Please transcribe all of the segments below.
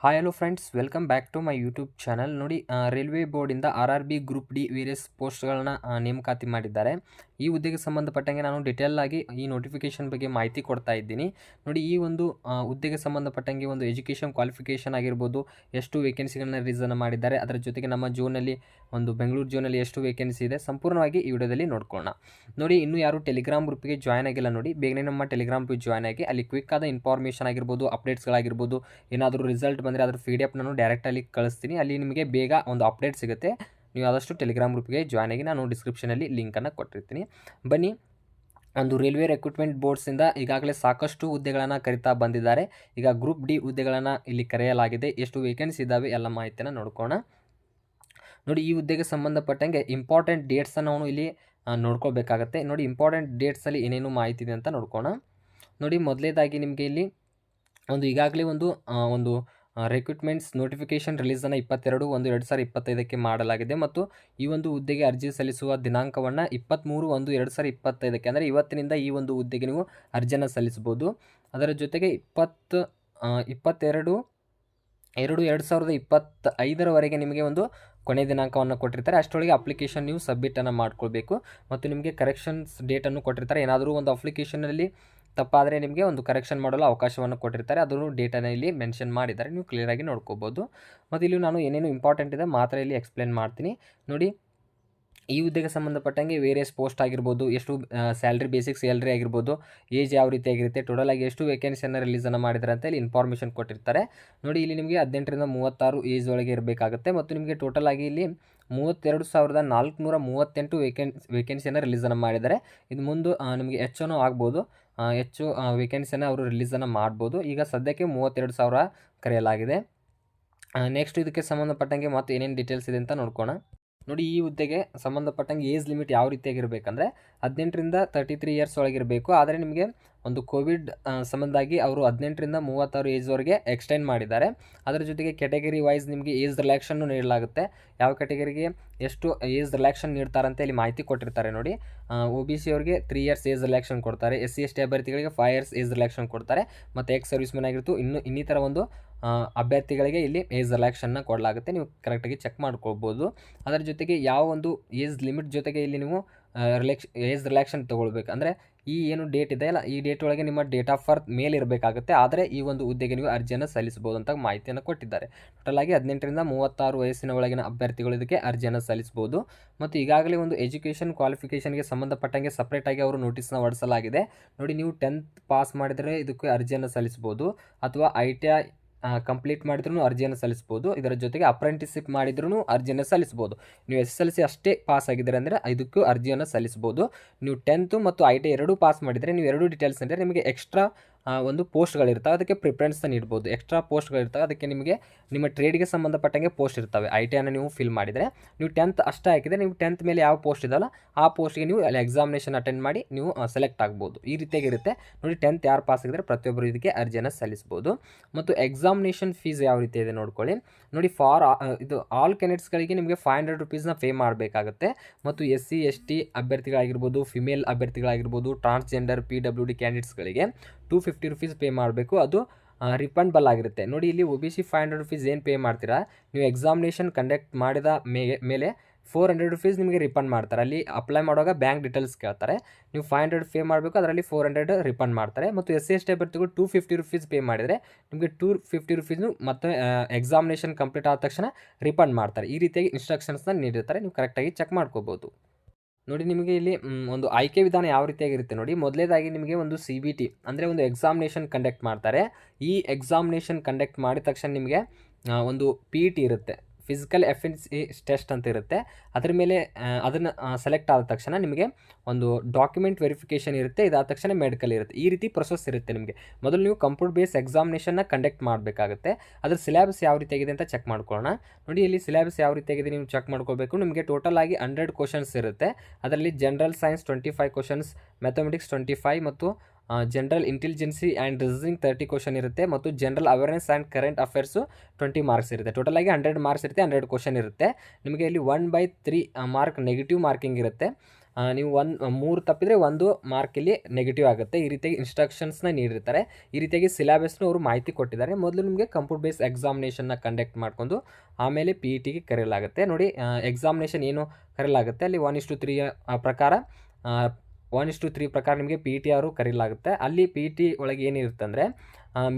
Hi hello friends, welcome back to my YouTube channel. ನೋಡಿ, railway ಬೋರ್ಡಿಂದ RRB group D various ಪೋಸ್ಟ್ಗಳನ್ನ ನೇಮಕಾತಿ ಮಾಡಿದ್ದಾರೆ. ಈ ಹುದ್ದೆಗೆ ಸಂಬಂಧಪಟ್ಟಂಗೆ ನಾನು ಡಿಟೇಲ್ ಆಗಿ ಈ ನೋಟಿಫಿಕೇಶನ್ ಬಗ್ಗೆ ಮಾಹಿತಿ ಕೊಡ್ತಾ ಇದ್ದೀನಿ. ನೋಡಿ, ಈ ಒಂದು ಹುದ್ದೆಗೆ ಸಂಬಂಧಪಟ್ಟಂಗೆ ಒಂದು ಎಜುಕೇಷನ್ ಕ್ವಾಲಿಫಿಕೇಷನ್ ಆಗಿರ್ಬೋದು, ಎಷ್ಟು ವೇಕೆನ್ಸಿಗಳನ್ನ ರಿಲೀಸನ್ನು ಮಾಡಿದ್ದಾರೆ, ಅದರ ಜೊತೆಗೆ ನಮ್ಮ ಜೋನಲ್ಲಿ ಒಂದು ಬೆಂಗಳೂರು ಜೋನಲ್ಲಿ ಎಷ್ಟು ವೇಕೆನ್ಸಿ ಇದೆ ಸಂಪೂರ್ಣವಾಗಿ ಈ ವಿಡಿಯೋದಲ್ಲಿ ನೋಡ್ಕೊಳ್ಳೋಣ. ನೋಡಿ, ಇನ್ನೂ ಯಾರು ಟೆಲಿಗ್ರಾಮ್ ಗ್ರೂಪ್ಗೆ ಜಾಯ್ನ್ ಆಗಿಲ್ಲ ನೋಡಿ, ಬೇಗನೆ ನಮ್ಮ ಟೆಲಿಗ್ರಾಮ್ ಗ್ರೂಪ್ ಜಾಯ್ನ್ ಆಗಿ. ಅಲ್ಲಿ ಕ್ವಿಕ್ ಆದ ಇನ್ಫಾರ್ಮೇಷನ್ ಆಗಿರ್ಬೋದು, ಅಪ್ಡೇಟ್ಸ್ಗಳಾಗಿರ್ಬೋದು, ಏನಾದರೂ ರಿಸಲ್ಟ್ ಬಂದರೆ ಅದ್ರ PDF ನಾನು ಡೈರೆಕ್ಟಲ್ಲಿ ಕಳಿಸ್ತೀನಿ. ಅಲ್ಲಿ ನಿಮಗೆ ಬೇಗ ಒಂದು ಅಪ್ಡೇಟ್ ಸಿಗುತ್ತೆ. ನೀವು ಆದಷ್ಟು ಟೆಲಿಗ್ರಾಮ್ ಗ್ರೂಪ್ಗೆ ಜಾಯ್ನ್ ಆಗಿ. ನಾನು ಡಿಸ್ಕ್ರಿಪ್ಷನಲ್ಲಿ ಲಿಂಕನ್ನು ಕೊಟ್ಟಿರ್ತೀನಿ. ಬನ್ನಿ, ಒಂದು ರೈಲ್ವೆ ರಿಕ್ರೂಟ್ಮೆಂಟ್ ಬೋರ್ಡ್ಸಿಂದ ಈಗಾಗಲೇ ಸಾಕಷ್ಟು ಹುದ್ದೆಗಳನ್ನು ಕರಿತಾ ಬಂದಿದ್ದಾರೆ. ಈಗ ಗ್ರೂಪ್ ಡಿ ಹುದ್ದೆಗಳನ್ನು ಇಲ್ಲಿ ಕರೆಯಲಾಗಿದೆ. ಎಷ್ಟು ವೇಕೆನ್ಸಿ ಇದ್ದಾವೆ ಎಲ್ಲ ಮಾಹಿತಿಯನ್ನು ನೋಡ್ಕೋಣ. ನೋಡಿ, ಈ ಹುದ್ದೆಗೆ ಸಂಬಂಧಪಟ್ಟಂಗೆ ಇಂಪಾರ್ಟೆಂಟ್ ಡೇಟ್ಸನ್ನು ನಾವು ಇಲ್ಲಿ ನೋಡ್ಕೋಬೇಕಾಗತ್ತೆ. ನೋಡಿ, ಇಂಪಾರ್ಟೆಂಟ್ ಡೇಟ್ಸಲ್ಲಿ ಏನೇನು ಮಾಹಿತಿ ಇದೆ ಅಂತ ನೋಡ್ಕೋಣ. ನೋಡಿ, ಮೊದಲೇದಾಗಿ ನಿಮಗೆ ಇಲ್ಲಿ ಈಗಾಗಲೇ ಒಂದು ರಿಕ್ರೂಟ್ಮೆಂಟ್ಸ್ ನೋಟಿಫಿಕೇಷನ್ ರಿಲೀಸನ್ನು 22/1/2025 ಮಾಡಲಾಗಿದೆ. ಮತ್ತು ಈ ಒಂದು ಹುದ್ದೆಗೆ ಅರ್ಜಿ ಸಲ್ಲಿಸುವ ದಿನಾಂಕವನ್ನು 23/1/2025 ಅಂದರೆ ಇವತ್ತಿನಿಂದ ಈ ಒಂದು ಹುದ್ದೆಗೆ ನೀವು ಅರ್ಜಿಯನ್ನು ಸಲ್ಲಿಸ್ಬೋದು. ಅದರ ಜೊತೆಗೆ 22/2/2025 ನಿಮಗೆ ಒಂದು ಕೊನೆಯ ದಿನಾಂಕವನ್ನು ಕೊಟ್ಟಿರ್ತಾರೆ. ಅಷ್ಟರೊಳಗೆ ಅಪ್ಲಿಕೇಶನ್ ನೀವು ಸಬ್ಮಿಟನ್ನು ಮಾಡ್ಕೊಳ್ಬೇಕು. ಮತ್ತು ನಿಮಗೆ ಕರೆಕ್ಷನ್ಸ್ ಡೇಟನ್ನು ಕೊಟ್ಟಿರ್ತಾರೆ. ಏನಾದರೂ ಒಂದು ಅಪ್ಲಿಕೇಶನಲ್ಲಿ ತಪ್ಪಾದರೆ ನಿಮಗೆ ಒಂದು ಕರೆಕ್ಷನ್ ಮಾಡಲು ಅವಕಾಶವನ್ನು ಕೊಟ್ಟಿರ್ತಾರೆ. ಅದನ್ನು ಡೇಟನ್ನು ಇಲ್ಲಿ ಮೆನ್ಷನ್ ಮಾಡಿದ್ದಾರೆ, ನೀವು ಕ್ಲಿಯರಾಗಿ ನೋಡ್ಕೋಬೋದು. ಮತ್ತು ಇಲ್ಲಿ ನಾನು ಏನೇನು ಇಂಪಾರ್ಟೆಂಟ್ ಇದೆ ಮಾತ್ರ ಇಲ್ಲಿ ಎಕ್ಸ್ಪ್ಲೇನ್ ಮಾಡ್ತೀನಿ. ನೋಡಿ, ಈ ಹುದ್ದೆಗೆ ಸಂಬಂಧಪಟ್ಟಂಗೆ ವೇರಿಯಸ್ ಪೋಸ್ಟ್ ಆಗಿರ್ಬೋದು, ಎಷ್ಟು ಸ್ಯಾಲ್ರಿ, ಬೇಸಿಕ್ ಸ್ಯಾಲ್ರಿ ಆಗಿರ್ಬೋದು, ಏಜ್ ಯಾವ ರೀತಿಯಾಗಿರುತ್ತೆ, ಟೋಟಲ್ ಆಗಿ ಎಷ್ಟು ವೇಕೆನ್ಸಿಯನ್ನು ರಿಲೀಸನ್ನು ಮಾಡಿದ್ದಾರೆ ಅಂತ ಇಲ್ಲಿ ಇನ್ಫಾರ್ಮೇಷನ್ ಕೊಟ್ಟಿರ್ತಾರೆ. ನೋಡಿ, ಇಲ್ಲಿ ನಿಮಗೆ 18ರಿಂದ 36 ಏಜ್ ಒಳಗೆ ಇರಬೇಕಾಗುತ್ತೆ. ಮತ್ತು ನಿಮಗೆ ಟೋಟಲ್ ಆಗಿ ಇಲ್ಲಿ 32,438 ವೇಕೆನ್ಸಿಯನ್ನು ರಿಲೀಸನ್ನು ಮಾಡಿದ್ದಾರೆ. ಇದು ಮುಂದೆ ನಿಮಗೆ ಹೆಚ್ಚು ಆಗ್ಬೋದು, ಹೆಚ್ಚು ವೇಕೆನ್ಸಿಯನ್ನು ಅವರು ರಿಲೀಸನ್ನು ಮಾಡ್ಬೋದು. ಈಗ ಸದ್ಯಕ್ಕೆ 32,000 ಕರೆಯಲಾಗಿದೆ. ನೆಕ್ಸ್ಟ್ ಇದಕ್ಕೆ ಸಂಬಂಧಪಟ್ಟಂಗೆ ಮತ್ತು ಏನೇನು ಡೀಟೇಲ್ಸ್ ಇದೆ ಅಂತ ನೋಡ್ಕೋಣ. ನೋಡಿ, ಈ ಹುದ್ದೆಗೆ ಸಂಬಂಧಪಟ್ಟಂಗೆ ಏಜ್ ಲಿಮಿಟ್ ಯಾವ ರೀತಿಯಾಗಿರಬೇಕಂದ್ರೆ 18ರಿಂದ 33 ಇಯರ್ಸ್ ಒಳಗಿರಬೇಕು. ಆದರೆ ನಿಮಗೆ ಒಂದು ಕೋವಿಡ್ ಸಂಬಂಧಾಗಿ ಅವರು 18ರಿಂದ 36 ಏಜ್ವರೆಗೆ ಎಕ್ಸ್ಟೆಂಡ್ ಮಾಡಿದ್ದಾರೆ. ಅದರ ಜೊತೆಗೆ ಕ್ಯಾಟಗರಿ ವೈಸ್ ನಿಮಗೆ ಏಜ್ ರಿಲ್ಯಾಕ್ಷನ್ನು ನೀಡಲಾಗುತ್ತೆ. ಯಾವ ಕ್ಯಾಟಗರಿಗೆ ಎಷ್ಟು ಏಜ್ ರಿಲ್ಯಾಕ್ಷನ್ ನೀಡ್ತಾರಂತ ಇಲ್ಲಿ ಮಾಹಿತಿ ಕೊಟ್ಟಿರ್ತಾರೆ. ನೋಡಿ, OBC ಅವರಿಗೆ 3 ಇಯರ್ಸ್ ಏಜ್ ರಿಲ್ಯಾಕ್ಷನ್ ಕೊಡ್ತಾರೆ. SC/ST ಅಭ್ಯರ್ಥಿಗಳಿಗೆ 5 ಇಯರ್ಸ್ ಏಜ್ ರಿಲ್ಯಾಕ್ಷನ್ ಕೊಡ್ತಾರೆ. ಮತ್ತು ಎಕ್ಸ್ ಸರ್ವಿಸ್ ಮ್ಯಾನ್ ಆಗಿರ್ತು ಇನ್ನಿತರ ಒಂದು ಅಭ್ಯರ್ಥಿಗಳಿಗೆ ಇಲ್ಲಿ ಏಜ್ ರಿಲ್ಯಾಕ್ಷನ್ನ ಕೊಡಲಾಗುತ್ತೆ. ನೀವು ಕರೆಕ್ಟಾಗಿ ಚೆಕ್ ಮಾಡ್ಕೊಳ್ಬೋದು. ಅದರ ಜೊತೆಗೆ ಯಾವ ಒಂದು ಏಜ್ ಲಿಮಿಟ್ ಜೊತೆಗೆ ಇಲ್ಲಿ ನೀವು ಏಜ್ ರಿಲ್ಯಾಕ್ಷನ್ ತೊಗೊಳ್ಬೇಕು ಅಂದರೆ ಈ ಏನು ಡೇಟ್ ಇದೆ ಅಲ್ಲ, ಈ ಡೇಟ್ ಒಳಗೆ ನಿಮ್ಮ ಡೇಟ್ ಆಫ್ ಬರ್ತ್ ಮೇಲೆ ಇರಬೇಕಾಗುತ್ತೆ. ಆದರೆ ಈ ಒಂದು ಹುದ್ದೆಗೆ ನೀವು ಅರ್ಜಿಯನ್ನು ಸಲ್ಲಿಸಬಹುದು ಅಂತ ಮಾಹಿತಿಯನ್ನು ಕೊಟ್ಟಿದ್ದಾರೆ. ಟೋಟಲ್ ಆಗಿ 18ರಿಂದ 36 ವಯಸ್ಸಿನ ಒಳಗಿನ ಅಭ್ಯರ್ಥಿಗಳು ಇದಕ್ಕೆ ಅರ್ಜಿಯನ್ನು ಸಲ್ಲಿಸಬಹುದು. ಮತ್ತು ಈಗಾಗಲೇ ಒಂದು ಎಜುಕೇಷನ್ ಕ್ವಾಲಿಫಿಕೇಷನ್ಗೆ ಸಂಬಂಧಪಟ್ಟಂಗೆ ಸಪ್ರೇಟಾಗಿ ಅವರು ನೋಟಿಸ್ನ ಹೊರಡಿಸಲಾಗಿದೆ. ನೋಡಿ, ನೀವು 10th ಪಾಸ್ ಮಾಡಿದರೆ ಇದಕ್ಕೆ ಅರ್ಜಿಯನ್ನು ಸಲ್ಲಿಸಬಹುದು, ಅಥವಾ ITI ಕಂಪ್ಲೀಟ್ ಮಾಡಿದ್ರೂ ಅರ್ಜಿಯನ್ನು ಸಲ್ಲಿಸ್ಬೋದು. ಇದರ ಜೊತೆಗೆ ಅಪ್ರೆಂಟಿಸ್ಶಿಪ್ ಮಾಡಿದ್ರೂ ಅರ್ಜಿಯನ್ನು ಸಲ್ಲಿಸ್ಬೋದು. ನೀವು SSLC ಅಷ್ಟೇ ಪಾಸ್ ಆಗಿದ್ದಾರೆ ಅಂದರೆ ಇದಕ್ಕೂ ಅರ್ಜಿಯನ್ನು ಸಲ್ಲಿಸ್ಬೋದು. ನೀವು 10th ಮತ್ತು ITI ಎರಡೂ ಪಾಸ್ ಮಾಡಿದರೆ ನೀವು ಎರಡೂ ಡೀಟೇಲ್ಸ್ ಅಂದರೆ ನಿಮಗೆ ಎಕ್ಸ್ಟ್ರಾ ಒಂದು ಪೋಸ್ಟ್ಗಳಿರ್ತವೆ, ಅದಕ್ಕೆ ಪ್ರಿಫರೆನ್ಸ್ನ ನೀಡ್ಬೋದು. ಎಕ್ಸ್ಟ್ರಾ ಪೋಸ್ಟ್ಗಳಿರ್ತವೆ, ಅದಕ್ಕೆ ನಿಮಗೆ ನಿಮ್ಮ ಟ್ರೇಡ್ಗೆ ಸಂಬಂಧಪಟ್ಟಂಗೆ ಪೋಸ್ಟ್ ಇರ್ತವೆ. ITIನ ನೀವು ಫಿಲ್ ಮಾಡಿದರೆ, ನೀವು 10th ಅಷ್ಟೇ ಹಾಕಿದರೆ ನೀವು 10th ಮೇಲೆ ಯಾವ ಪೋಸ್ಟ್ ಇದಲ್ಲ ಆ ಪೋಸ್ಟ್ಗೆ ನೀವು ಅಲ್ಲಿ ಎಕ್ಸಾಮಿನೇಷನ್ ಅಟೆಂಡ್ ಮಾಡಿ ನೀವು ಸೆಲೆಕ್ಟ್ ಆಗ್ಬೋದು. ಈ ರೀತಿಯಾಗಿರುತ್ತೆ. ನೋಡಿ, 10th ಯಾರು ಪಾಸ್ ಆಗಿದ್ರೆ ಪ್ರತಿಯೊಬ್ಬರು ಇದಕ್ಕೆ ಅರ್ಜಿಯನ್ನು ಸಲ್ಲಿಸ್ಬೋದು. ಮತ್ತು ಎಕ್ಸಾಮಿನೇಷನ್ ಫೀಸ್ ಯಾವ ರೀತಿ ಇದೆ ನೋಡ್ಕೊಳ್ಳಿ. ನೋಡಿ, ಇದು ಆಲ್ ಕ್ಯಾಂಡಿಡೇಟ್ಸ್ಗಳಿಗೆ ನಿಮಗೆ 500 ರೂಪೀಸ್ನ ಪೇ ಮಾಡಬೇಕಾಗುತ್ತೆ. ಮತ್ತು SC/ST ಅಭ್ಯರ್ಥಿಗಳಾಗಿರ್ಬೋದು, ಫಿಮೇಲ್ ಅಭ್ಯರ್ಥಿಗಳಾಗಿರ್ಬೋದು, ಟ್ರಾನ್ಸ್ಜೆಂಡರ್ PWD ಕ್ಯಾಂಡಿಡೇಟ್ಸ್ಗಳಿಗೆ 250 ರೂಪೀಸ್ ಪೇ ಮಾಡಬೇಕು. ಅದು ರಿಫಂಡಬಲ್ ಆಗಿರುತ್ತೆ. ನೋಡಿ, ಇಲ್ಲಿ OBC 500 ರೂಪೀಸ್ ಏನು ಪೇ ಮಾಡ್ತೀರಾ, ನೀವು ಎಕ್ಸಾಮಿನೇಷನ್ ಕಂಡಕ್ಟ್ ಮಾಡಿದ ಮೇಲೆ 400 ರೂಪೀಸ್ ನಿಮಗೆ ರಿಫಂಡ್ ಮಾಡ್ತಾರೆ. ಅಲ್ಲಿ ಅಪ್ಲೈ ಮಾಡುವಾಗ ಬ್ಯಾಂಕ್ ಡೀಟೇಲ್ಸ್ ಕೇಳ್ತಾರೆ, ನೀವು 500 ಪೇ ಮಾಡಬೇಕು, ಅದರಲ್ಲಿ 400 ರಿಫಂಡ್ ಮಾಡ್ತಾರೆ. ಮತ್ತು SC/ST ಅಭ್ಯರ್ಥಿಗಳು 250 ರೂಪೀಸ್ ಪೇ ಮಾಡಿದರೆ ನಿಮಗೆ 250 ರೂಪೀಸ್ನು ಮತ್ತೆ ಎಕ್ಸಾಮಿನೇಷನ್ ಕಂಪ್ಲೀಟ್ ಆದ ತಕ್ಷಣ ರಿಫಂಡ್ ಮಾಡ್ತಾರೆ. ಈ ರೀತಿಯಾಗಿ ಇನ್ಸ್ಟ್ರಕ್ಷನ್ಸ್ನ ನೀಡಿರ್ತಾರೆ, ನೀವು ಕರೆಕ್ಟಾಗಿ ಚೆಕ್ ಮಾಡ್ಕೋಬೋದು. ನೋಡಿ, ನಿಮಗೆ ಇಲ್ಲಿ ಒಂದು ಆಯ್ಕೆ ವಿಧಾನ ಯಾವ ರೀತಿಯಾಗಿರುತ್ತೆ ನೋಡಿ. ಮೊದಲೇದಾಗಿ ನಿಮಗೆ ಒಂದು CBT ಅಂದರೆ ಒಂದು ಎಕ್ಸಾಮಿನೇಷನ್ ಕಂಡಕ್ಟ್ ಮಾಡ್ತಾರೆ. ಈ ಎಕ್ಸಾಮಿನೇಷನ್ ಕಂಡಕ್ಟ್ ಮಾಡಿದ ತಕ್ಷಣ ನಿಮಗೆ ಒಂದು PET ಇರುತ್ತೆ, ಫಿಸಿಕಲ್ ಎಫಿಷಿಯನ್ಸಿ ಟೆಸ್ಟ್ ಅಂತ ಇರುತ್ತೆ. ಅದ್ರ ಮೇಲೆ ಅದನ್ನು ಸೆಲೆಕ್ಟ್ ಆದ ತಕ್ಷಣ ನಿಮಗೆ ಒಂದು ಡಾಕ್ಯುಮೆಂಟ್ ವೆರಿಫಿಕೇಷನ್ ಇರುತ್ತೆ. ಇದಾದ ತಕ್ಷಣ ಮೆಡಿಕಲ್ ಇರುತ್ತೆ. ಈ ರೀತಿ ಪ್ರೊಸೆಸ್ ಇರುತ್ತೆ ನಿಮಗೆ. ಮೊದಲು ನೀವು ಕಂಪ್ಯೂಟರ್ ಬೇಸ್ ಎಕ್ಸಾಮಿನೇಷನ್ನ ಕಂಡಕ್ಟ್ ಮಾಡಬೇಕಾಗುತ್ತೆ. ಅದ್ರ ಸಿಲೆಬಸ್ ಯಾವ ರೀತಿಯಾಗಿದೆ ಅಂತ ಚೆಕ್ ಮಾಡ್ಕೊಳ್ಳೋಣ. ನೋಡಿ, ಇಲ್ಲಿ ಸಿಲೆಬಸ್ ಯಾವ ರೀತಿಯಾಗಿದೆ ನೀವು ಚೆಕ್ ಮಾಡ್ಕೋಬೇಕು. ನಿಮಗೆ ಟೋಟಲ್ ಆಗಿ 100 ಕ್ವಶನ್ಸ್ ಇರುತ್ತೆ. ಅದರಲ್ಲಿ ಜನರಲ್ ಸೈನ್ಸ್ 25 ಕ್ವಶನ್ಸ್, ಮ್ಯಾಥಮೆಟಿಕ್ಸ್ 25 ಮತ್ತು general intelligence and reasoning 30 question ಇರುತ್ತೆ. ಮತ್ತು general awareness and current affairs 20 marks ಇರುತ್ತೆ. ಟೋಟಲ್ ಆಗಿ 100 ಮಾರ್ಕ್ಸ್ ಇರುತ್ತೆ, 100 ಕ್ವಶನ್ ಇರುತ್ತೆ. ನಿಮಗೆ ಇಲ್ಲಿ 1/3 ಮಾರ್ಕ್ ನೆಗೆಟಿವ್ ಮಾರ್ಕಿಂಗ್ ಇರುತ್ತೆ. ನೀವು 3 ತಪ್ಪಿದರೆ 1 ಮಾರ್ಕ್ ಇಲ್ಲಿ ನೆಗೆಟಿವ್ ಆಗುತ್ತೆ. ಈ ರೀತಿಯಾಗಿ ಇನ್ಸ್ಟ್ರಕ್ಷನ್ಸ್ನ ನೀಡಿರ್ತಾರೆ. ಈ ರೀತಿಯಾಗಿ ಸಿಲೆಬಸ್ನ ಅವರು ಮಾಹಿತಿ ಕೊಟ್ಟಿದ್ದಾರೆ. ಮೊದಲು ನಿಮಗೆ ಕಂಪ್ಯೂಟರ್ ಬೇಸ್ ಎಕ್ಸಾಮಿನೇಷನ್ನ ಕಂಡಕ್ಟ್ ಮಾಡ್ಕೊಂಡು ಆಮೇಲೆ PETಗೆ ಕರೆಯಲಾಗುತ್ತೆ. ನೋಡಿ ಎಕ್ಸಾಮಿನೇಷನ್ ಏನು ಕರೆಯಲಾಗುತ್ತೆ ಅಲ್ಲಿ 1:3 ಪ್ರಕಾರ 1:3 ಪ್ರಕಾರ ನಿಮಗೆ PET ಅವರು ಕರೆಯಲಾಗುತ್ತೆ. ಅಲ್ಲಿ PET ಒಳಗೆ ಏನಿರುತ್ತೆ ಅಂದರೆ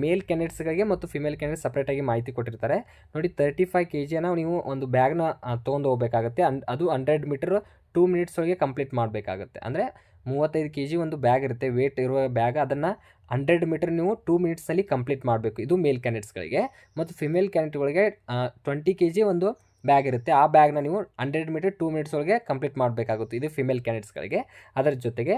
ಮೇಲ್ ಕ್ಯಾಂಡಿಡೇಟ್ಸ್ಗಳಿಗೆ ಮತ್ತು ಫಿಮೇಲ್ ಕ್ಯಾಂಡಿಡೇಟ್ಸ್ ಸಪ್ರೇಟಾಗಿ ಮಾಹಿತಿ ಕೊಟ್ಟಿರ್ತಾರೆ. ನೋಡಿ 35 kgನ ನೀವು ಒಂದು ಬ್ಯಾಗ್ನ ತೊಗೊಂಡು ಹೋಗಬೇಕಾಗುತ್ತೆ. ಅದು 100 ಮೀಟರ್ 2 ಮಿನಿಟ್ಸ್ ಒಳಗೆ ಕಂಪ್ಲೀಟ್ ಮಾಡಬೇಕಾಗುತ್ತೆ. ಅಂದರೆ 35 kg ಒಂದು ಬ್ಯಾಗ್ ಇರುತ್ತೆ, ವೇಟ್ ಇರುವ ಬ್ಯಾಗ್, ಅದನ್ನು 100 ಮೀಟರ್ ನೀವು 2 ಮಿನಿಟ್ಸಲ್ಲಿ ಕಂಪ್ಲೀಟ್ ಮಾಡಬೇಕು. ಇದು ಮೇಲ್ ಕ್ಯಾಂಡಿಡೇಟ್ಸ್ಗಳಿಗೆ. ಮತ್ತು ಫಿಮೇಲ್ ಕ್ಯಾಂಡಿಡೇಟ್ಗಳಿಗೆ 20 kg ಒಂದು ಬ್ಯಾಗ್ ಇರುತ್ತೆ. ಆ ಬ್ಯಾಗ್ನ ನೀವು 100 ಮೀಟರ್ 2 ಮಿನಿಟ್ಸ್ ಒಳಗೆ ಕಂಪ್ಲೀಟ್ ಮಾಡಬೇಕಾಗುತ್ತೆ. ಇದು ಫಿಮೇಲ್ ಕ್ಯಾಂಡಿಡೇಟ್ಸ್ಗಳಿಗೆ. ಅದರ ಜೊತೆಗೆ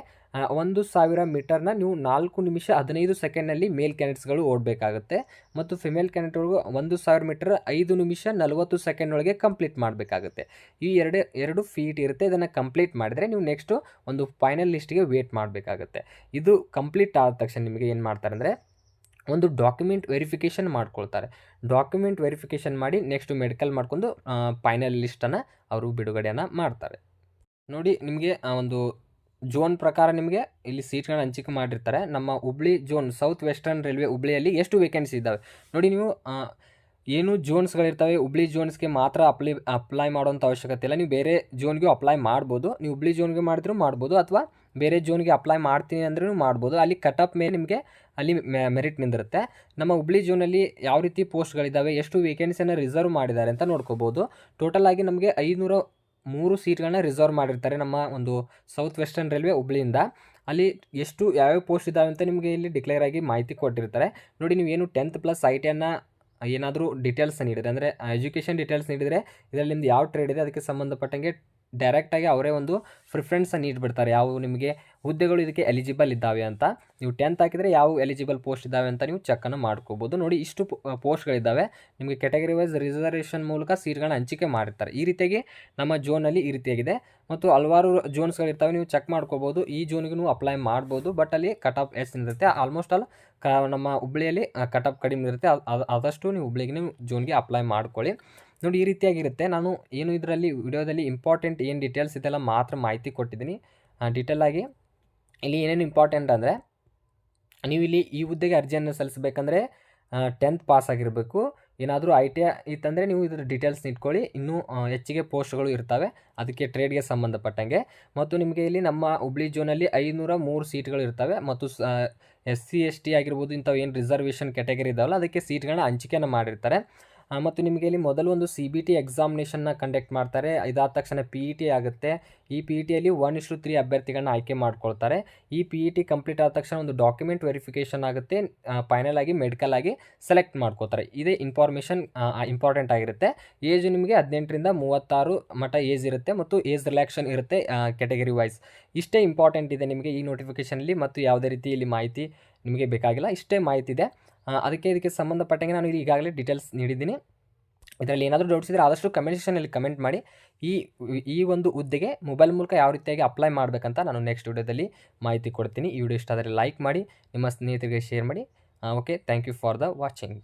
1000 ಮೀಟರ್ನ ನೀವು 4 ನಿಮಿಷ 15 ಸೆಕೆಂಡ್ನಲ್ಲಿ ಮೇಲ್ ಕ್ಯಾಂಡಿಡೇಟ್ಸ್ಗಳು ಓಡಬೇಕಾಗುತ್ತೆ. ಮತ್ತು ಫಿಮೇಲ್ ಕ್ಯಾಂಡಿಡೇಟ್ಗಳು 1000 ಮೀಟರ್ 5 ನಿಮಿಷ 40 ಸೆಕೆಂಡ್ ಒಳಗೆ ಕಂಪ್ಲೀಟ್ ಮಾಡಬೇಕಾಗುತ್ತೆ. ಈ ಎರಡು ಫೀಟ್ ಇರುತ್ತೆ. ಇದನ್ನು ಕಂಪ್ಲೀಟ್ ಮಾಡಿದರೆ ನೀವು ನೆಕ್ಸ್ಟು ಒಂದು ಫೈನಲ್ ಲಿಸ್ಟಿಗೆ ವೇಟ್ ಮಾಡಬೇಕಾಗುತ್ತೆ. ಇದು ಕಂಪ್ಲೀಟ್ ಆದ ತಕ್ಷಣ ನಿಮಗೆ ಏನು ಮಾಡ್ತಾರೆ ಅಂದರೆ ಒಂದು ಡಾಕ್ಯುಮೆಂಟ್ ವೆರಿಫಿಕೇಷನ್ ಮಾಡ್ಕೊಳ್ತಾರೆ. ಡಾಕ್ಯುಮೆಂಟ್ ವೆರಿಫಿಕೇಷನ್ ಮಾಡಿ ನೆಕ್ಸ್ಟ್ ಮೆಡಿಕಲ್ ಮಾಡ್ಕೊಂಡು ಫೈನಲ್ ಲಿಸ್ಟನ್ನು ಅವರು ಬಿಡುಗಡೆಯನ್ನು ಮಾಡ್ತಾರೆ. ನೋಡಿ ನಿಮಗೆ ಒಂದು ಝೋನ್ ಪ್ರಕಾರ ನಿಮಗೆ ಇಲ್ಲಿ ಸೀಟ್ಗಳನ್ನ ಹಂಚಿಕೆ ಮಾಡಿರ್ತಾರೆ. ನಮ್ಮ Hubli zone south western railway ಹುಬ್ಳಿಯಲ್ಲಿ ಎಷ್ಟು ವೇಕೆನ್ಸಿ ಇದ್ದಾವೆ ನೋಡಿ. ನೀವು ಏನು ಝೋನ್ಸ್ಗಳಿರ್ತವೆ ಹುಬ್ಳಿ ಝೋನ್ಸ್ಗೆ ಮಾತ್ರ ಅಪ್ಲೈ ಮಾಡೋಂಥ ಅವಶ್ಯಕತೆ ಇಲ್ಲ. ನೀವು ಬೇರೆ ಝೋನ್ಗೂ ಅಪ್ಲೈ ಮಾಡ್ಬೋದು. ನೀವು ಹುಬ್ಳಿ ಝೋನ್ಗೆ ಮಾಡಿದ್ರೂ ಮಾಡ್ಬೋದು, ಅಥವಾ ಬೇರೆ ಝೋನ್ಗೆ ಅಪ್ಲೈ ಮಾಡ್ತೀನಿ ಅಂದ್ರೂ ಮಾಡ್ಬೋದು. ಅಲ್ಲಿ ಕಟಪ್ ಮೇಲೆ ನಿಮಗೆ ಅಲ್ಲಿ ಮೆರಿಟ್ ನಿಂದಿರುತ್ತೆ. ನಮ್ಮ ಹುಬ್ಳಿ ಝೋನಲ್ಲಿ ಯಾವ ರೀತಿ ಪೋಸ್ಟ್ಗಳಿದ್ದಾವೆ, ಎಷ್ಟು ವೇಕೆನ್ಸಿಯನ್ನು ರಿಸರ್ವ್ ಮಾಡಿದ್ದಾರೆ ಅಂತ ನೋಡ್ಕೋಬೋದು. ಟೋಟಲ್ ಆಗಿ ನಮಗೆ 503 ಸೀಟ್ಗಳನ್ನ ರಿಸರ್ವ್ ಮಾಡಿರ್ತಾರೆ ನಮ್ಮ ಒಂದು ಸೌತ್ ವೆಸ್ಟರ್ನ್ ರೈಲ್ವೆ ಹುಬ್ಳಿಯಿಂದ. ಅಲ್ಲಿ ಎಷ್ಟು ಯಾವ್ಯಾವ ಪೋಸ್ಟ್ ಇದ್ದಾವೆ ಅಂತ ನಿಮಗೆ ಇಲ್ಲಿ ಡಿಕ್ಲೇರ್ ಆಗಿ ಮಾಹಿತಿ ಕೊಟ್ಟಿರ್ತಾರೆ. ನೋಡಿ ನೀವು ಏನು 10th ಪ್ಲಸ್ ITಯನ್ನು ಏನಾದರೂ ಡೀಟೇಲ್ಸ್ ನೀಡಿದರೆ, ಅಂದರೆ ಎಜುಕೇಷನ್ ಡೀಟೇಲ್ಸ್ ನೀಡಿದರೆ ಇದರಲ್ಲಿ ನಿಮ್ದು ಯಾವ ಟ್ರೇಡ್ ಇದೆ ಅದಕ್ಕೆ ಸಂಬಂಧಪಟ್ಟಂಗೆ ಡೈರೆಕ್ಟಾಗಿ ಅವರೇ ಒಂದು ಪ್ರಿಫರೆನ್ಸನ್ನು ನೀಡಿಬಿಡ್ತಾರೆ, ಯಾವ ನಿಮಗೆ ಹುದ್ದೆಗಳು ಇದಕ್ಕೆ ಎಲಿಜಿಬಲ್ ಇದ್ದಾವೆ ಅಂತ. ನೀವು 10th ಹಾಕಿದರೆ ಯಾವ ಎಲಿಜಿಬಲ್ ಪೋಸ್ಟ್ ಇದ್ದಾವೆ ಅಂತ ನೀವು ಚೆಕ್ಕನ್ನು ಮಾಡ್ಕೋಬೋದು. ನೋಡಿ ಇಷ್ಟು ಪೋಸ್ಟ್ಗಳಿದ್ದಾವೆ. ನಿಮಗೆ ಕ್ಯಾಟಗರಿ ವೈಸ್ ರಿಸರ್ವೇಷನ್ ಮೂಲಕ ಸೀಟ್ಗಳನ್ನ ಹಂಚಿಕೆ ಮಾಡಿರ್ತಾರೆ. ಈ ರೀತಿಯಾಗಿ ನಮ್ಮ ಝೋನಲ್ಲಿ ಈ ರೀತಿಯಾಗಿದೆ. ಮತ್ತು ಹಲವಾರು ಝೋನ್ಸ್ಗಳಿರ್ತವೆ, ನೀವು ಚೆಕ್ ಮಾಡ್ಕೋಬೋದು. ಈ ಝೋನ್ಗೂ ನೀವು ಅಪ್ಲೈ ಮಾಡ್ಬೋದು, ಬಟ್ ಅಲ್ಲಿ ಕಟ್ ಆಫ್ ಇರುತ್ತೆ. ಆಲ್ಮೋಸ್ಟ್ ಆಲ್ ನಮ್ಮ ಹುಬ್ಳಿಯಲ್ಲಿ ಕಟ್ ಆಫ್ ಕಡಿಮೆ ಇರುತ್ತೆ. ಆದಷ್ಟು ನೀವು ಹುಬ್ಳಿಗೆ ನೀವು ಝೋನ್ಗೆ ಅಪ್ಲೈ ಮಾಡ್ಕೊಳ್ಳಿ. ನೋಡಿ ಈ ರೀತಿಯಾಗಿರುತ್ತೆ. ನಾನು ಏನು ಇದರಲ್ಲಿ ವಿಡಿಯೋದಲ್ಲಿ ಇಂಪಾರ್ಟೆಂಟ್ ಏನು ಡೀಟೇಲ್ಸ್ ಇದೆಲ್ಲ ಮಾತ್ರ ಮಾಹಿತಿ ಕೊಟ್ಟಿದ್ದೀನಿ. ಡೀಟೇಲಾಗಿ ಇಲ್ಲಿ ಏನೇನು ಇಂಪಾರ್ಟೆಂಟ್ ಅಂದರೆ, ನೀವು ಇಲ್ಲಿ ಈ ಹುದ್ದೆಗೆ ಅರ್ಜಿಯನ್ನು ಸಲ್ಲಿಸಬೇಕಂದ್ರೆ 10th ಪಾಸ್ ಆಗಿರಬೇಕು. ಏನಾದರೂ ITI ಇತ್ತಂದರೆ ನೀವು ಇದರ ಡೀಟೇಲ್ಸ್ ಇಟ್ಕೊಳ್ಳಿ. ಇನ್ನೂ ಹೆಚ್ಚಿಗೆ ಪೋಸ್ಟ್ಗಳು ಇರ್ತವೆ ಅದಕ್ಕೆ ಟ್ರೇಡ್ಗೆ ಸಂಬಂಧಪಟ್ಟಂಗೆ. ಮತ್ತು ನಿಮಗೆ ಇಲ್ಲಿ ನಮ್ಮ ಹುಬ್ಳಿ ಝೋನಲ್ಲಿ 503 ಸೀಟ್ಗಳು ಇರ್ತವೆ. ಮತ್ತು SC ST ಆಗಿರ್ಬೋದು, ಇಂಥವು ಏನು ರಿಸರ್ವೇಷನ್ ಕ್ಯಾಟಗರಿ ಇದ್ದಾವಲ್ಲ ಅದಕ್ಕೆ ಸೀಟ್ಗಳನ್ನ ಹಂಚಿಕೆಯನ್ನು ಮಾಡಿರ್ತಾರೆ. ಮತ್ತು ನಿಮಗೆ ಇಲ್ಲಿ ಮೊದಲು ಒಂದು CBT ಎಕ್ಸಾಮಿನೇಷನ್ನ ಕಂಡಕ್ಟ್ ಮಾಡ್ತಾರೆ. ಇದಾದ ತಕ್ಷಣ PET ಆಗುತ್ತೆ. ಈ PETಯಲ್ಲಿ 1:3 ಅಭ್ಯರ್ಥಿಗಳನ್ನ ಆಯ್ಕೆ ಮಾಡ್ಕೊಳ್ತಾರೆ. ಈ PET ಕಂಪ್ಲೀಟ್ ಆದ ತಕ್ಷಣ ಒಂದು ಡಾಕ್ಯುಮೆಂಟ್ ವೆರಿಫಿಕೇಷನ್ ಆಗುತ್ತೆ. ಫೈನಲ್ ಆಗಿ ಮೆಡಿಕಲ್ ಆಗಿ ಸೆಲೆಕ್ಟ್ ಮಾಡ್ಕೋತಾರೆ. ಇದೇ ಇನ್ಫಾರ್ಮೇಷನ್ ಇಂಪಾರ್ಟೆಂಟ್ ಆಗಿರುತ್ತೆ. ಏಜ್ ನಿಮಗೆ 18ರಿಂದ 36 ಮಟ್ಟ ಏಜ್ ಇರುತ್ತೆ. ಮತ್ತು ಏಜ್ ರಿಲ್ಯಾಕ್ಷನ್ ಇರುತ್ತೆ ಕ್ಯಾಟಗರಿ ವೈಸ್. ಇಷ್ಟೇ ಇಂಪಾರ್ಟೆಂಟ್ ಇದೆ ನಿಮಗೆ ಈ ನೋಟಿಫಿಕೇಷನಲ್ಲಿ. ಮತ್ತು ಯಾವುದೇ ರೀತಿ ಇಲ್ಲಿ ಮಾಹಿತಿ ನಿಮಗೆ ಬೇಕಾಗಿಲ್ಲ, ಇಷ್ಟೇ ಮಾಹಿತಿ ಇದೆ. ಇದಕ್ಕೆ ಸಂಬಂಧಪಟ್ಟಂಗೆ ನಾನು ಈಗಾಗಲೇ ಡೀಟೇಲ್ಸ್ ನೀಡಿದ್ದೀನಿ. ಇದರಲ್ಲಿ ಏನಾದರೂ ಡೌಟ್ಸ್ ಇದ್ದರೆ ಆದಷ್ಟು ಕಮೆಂಟ್ ಸೆಕ್ಷನಲ್ಲಿ ಕಮೆಂಟ್ ಮಾಡಿ. ಈ ಒಂದು ಹುದ್ದೆಗೆ ಮೊಬೈಲ್ ಮೂಲಕ ಯಾವ ರೀತಿಯಾಗಿ ಅಪ್ಲೈ ಮಾಡಬೇಕಂತ ನಾನು ನೆಕ್ಸ್ಟ್ ವಿಡಿಯೋದಲ್ಲಿ ಮಾಹಿತಿ ಕೊಡ್ತೀನಿ. ಈ ವಿಡಿಯೋ ಇಷ್ಟ ಆದರೆ ಲೈಕ್ ಮಾಡಿ, ನಿಮ್ಮ ಸ್ನೇಹಿತರಿಗೆ ಶೇರ್ ಮಾಡಿ. Okay, thank you for the watching.